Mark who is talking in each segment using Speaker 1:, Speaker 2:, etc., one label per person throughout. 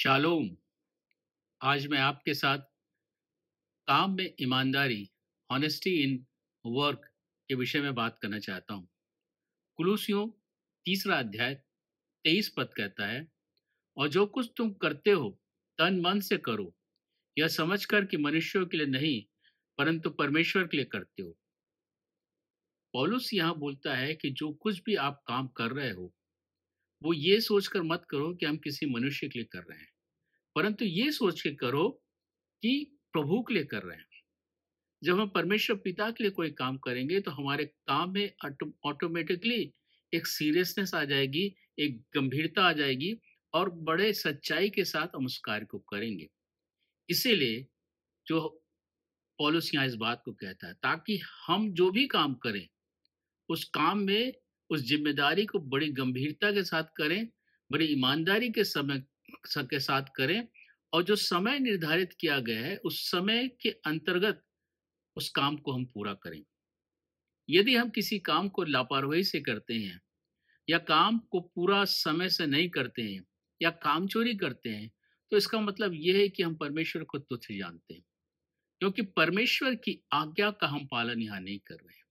Speaker 1: Shalom. आज मैं आपके साथ काम में ईमानदारी, ऑनेस्टी इन वर्क के विषय में बात करना चाहता हूँ। कुलूसियों तीसरा अध्याय 23 पद कहता है, और जो कुछ तुम करते हो तन मन से करो, यह समझकर कि मनुष्यों के लिए नहीं परंतु परमेश्वर के लिए करते हो। पौलुस यहाँ बोलता है कि जो कुछ भी आप काम कर रहे हो वो ये सोचकर मत करो कि हम किसी मनुष्य के लिए कर रहे हैं, परंतु ये सोच के करो कि प्रभु के लिए कर रहे हैं। जब हम परमेश्वर पिता के लिए कोई काम करेंगे तो हमारे काम में ऑटोमेटिकली एक सीरियसनेस आ जाएगी, एक गंभीरता आ जाएगी और बड़े सच्चाई के साथ हम उस कार्य को करेंगे। इसीलिए जो पौलुस यहाँ इस बात को कहता है, ताकि हम जो भी काम करें उस काम में उस जिम्मेदारी को बड़ी गंभीरता के साथ करें, बड़ी ईमानदारी के साथ करें, और जो समय निर्धारित किया गया है उस समय के अंतर्गत उस काम को हम पूरा करें। यदि हम किसी काम को लापरवाही से करते हैं या काम को पूरा समय से नहीं करते हैं या काम चोरी करते हैं, तो इसका मतलब यह है कि हम परमेश्वर को तुच्छ जानते हैं, क्योंकि परमेश्वर की आज्ञा का हम पालन यहाँ नहीं कर रहे हैं।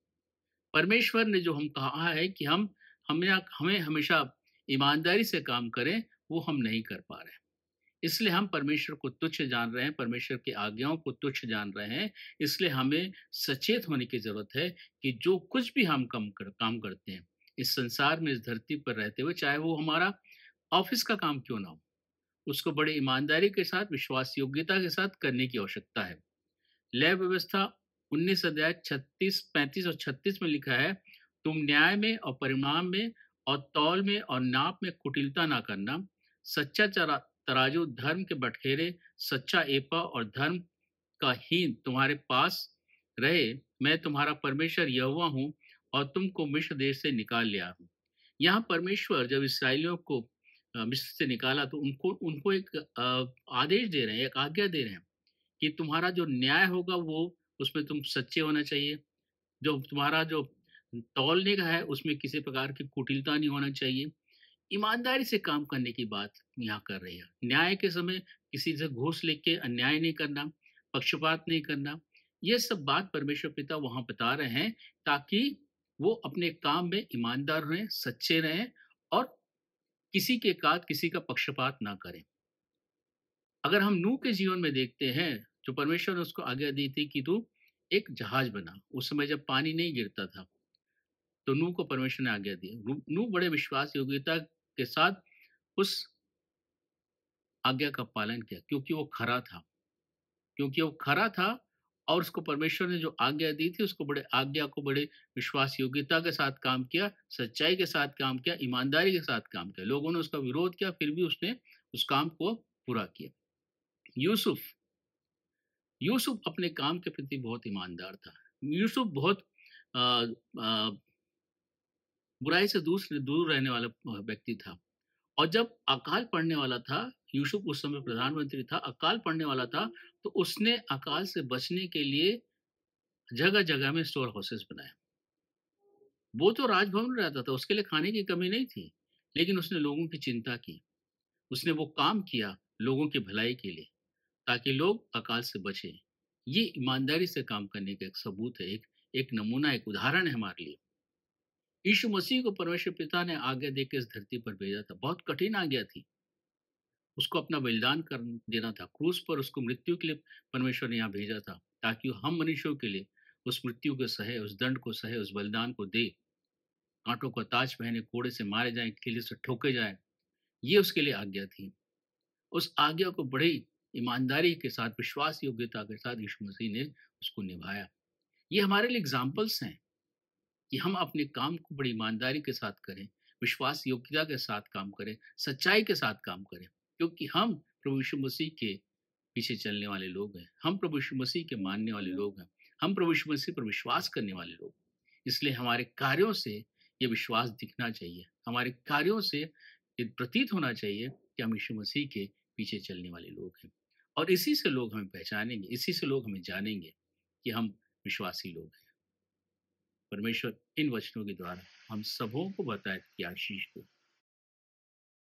Speaker 1: परमेश्वर ने जो हम कहा है कि हमें हमेशा ईमानदारी से काम करें, वो हम नहीं कर पा रहे हैं। इसलिए हम परमेश्वर को तुच्छ जान रहे हैं, परमेश्वर की आज्ञाओं को तुच्छ जान रहे हैं। इसलिए हमें सचेत होने की जरूरत है कि जो कुछ भी हम काम करते हैं इस संसार में, इस धरती पर रहते हुए, चाहे वो हमारा ऑफिस का काम क्यों ना हो, उसको बड़ी ईमानदारी के साथ, विश्वास योग्यता के साथ करने की आवश्यकता है। लय व्यवस्था 19 अध्याय 36, 35 और 36 में लिखा है, तुम न्याय में और परिणाम में और तौल में और नाप में कुटिलता ना करना, सच्चा तराजू, धर्म के बटखेरे, सच्चा एपा और धर्म का हीन तुम्हारे पास रहे। मैं तुम्हारा परमेश्वर यहोवा हूँ और तुमको मिस्र देश से निकाल लिया हूँ। यहाँ परमेश्वर जब इसराइलियों को मिस्र से निकाला तो उनको उनको एक आदेश दे रहे हैं, एक आज्ञा दे रहे हैं कि तुम्हारा जो न्याय होगा वो उसमें तुम सच्चे होना चाहिए। जो तुम्हारा जो तौलने का है उसमें किसी प्रकार की कुटिलता नहीं होना चाहिए। ईमानदारी से काम करने की बात यहाँ कर रही है। न्याय के समय किसी से घूस लेके अन्याय नहीं करना, पक्षपात नहीं करना, ये सब बात परमेश्वर पिता वहां बता रहे हैं, ताकि वो अपने काम में ईमानदार रहें, सच्चे रहें और किसी के साथ किसी का पक्षपात ना करें। अगर हम नूह के जीवन में देखते हैं, जो परमेश्वर ने उसको आज्ञा दी थी कि तू एक जहाज बना, उस समय जब पानी नहीं गिरता था, तो नूह को परमेश्वर ने आज्ञा दी। नूह बड़े विश्वास योग्यता के साथ उस आज्ञा का पालन किया, क्योंकि वो खरा था और उसको परमेश्वर ने जो आज्ञा दी थी उसको बड़े विश्वास योग्यता के साथ काम किया, सच्चाई के साथ काम किया, ईमानदारी के साथ काम किया। लोगों ने उसका विरोध किया, फिर भी उसने उस काम को पूरा किया। यूसुफ अपने काम के प्रति बहुत ईमानदार था। यूसुफ बहुत आ, आ, बुराई से दूर रहने वाला व्यक्ति था। और जब अकाल पड़ने वाला था, यूसुफ उस समय प्रधानमंत्री था, अकाल पड़ने वाला था, तो उसने अकाल से बचने के लिए जगह जगह में स्टोर हाउसेस बनाए। वो तो राजभवन में रहता था, उसके लिए खाने की कमी नहीं थी, लेकिन उसने लोगों की चिंता की, उसने वो काम किया लोगों की भलाई के लिए, ताकि लोग अकाल से बचे। ये ईमानदारी से काम करने का एक सबूत है, एक नमूना, एक उदाहरण है हमारे लिए। यीशु मसीह को परमेश्वर पिता ने आज्ञा देकर इस धरती पर भेजा था। बहुत कठिन आज्ञा थी, उसको अपना बलिदान कर देना था। क्रूस पर उसको मृत्यु के लिए परमेश्वर ने यहाँ भेजा था, ताकि हम मनुष्यों के लिए उस मृत्यु को सहे, उस दंड को सहे, उस बलिदान को दे, कांटों का ताज पहने, कोड़े से मारे जाए, किले से ठोके जाए। ये उसके लिए आज्ञा थी। उस आज्ञा को बड़ी ईमानदारी के साथ, विश्वास योग्यता के साथ यीशु मसीह ने उसको निभाया। ये हमारे लिए एग्जाम्पल्स हैं कि हम अपने काम को बड़ी ईमानदारी के साथ करें, विश्वास योग्यता के साथ काम करें, सच्चाई के साथ काम करें, क्योंकि हम प्रभु यीशु मसीह के पीछे चलने वाले लोग हैं, हम प्रभु यीशु मसीह के मानने वाले लोग हैं, हम प्रभु यीशु मसीह पर विश्वास करने वाले लोग। इसलिए हमारे कार्यों से ये विश्वास दिखना चाहिए, हमारे कार्यों से ये प्रतीत होना चाहिए कि हम यीशु मसीह के पीछे चलने वाले लोग हैं। और इसी से लोग हमें पहचानेंगे, इसी से लोग हमें जानेंगे कि हम विश्वासी लोग हैं। परमेश्वर इन वचनों के द्वारा हम सबों को बताए कि आशीष दो।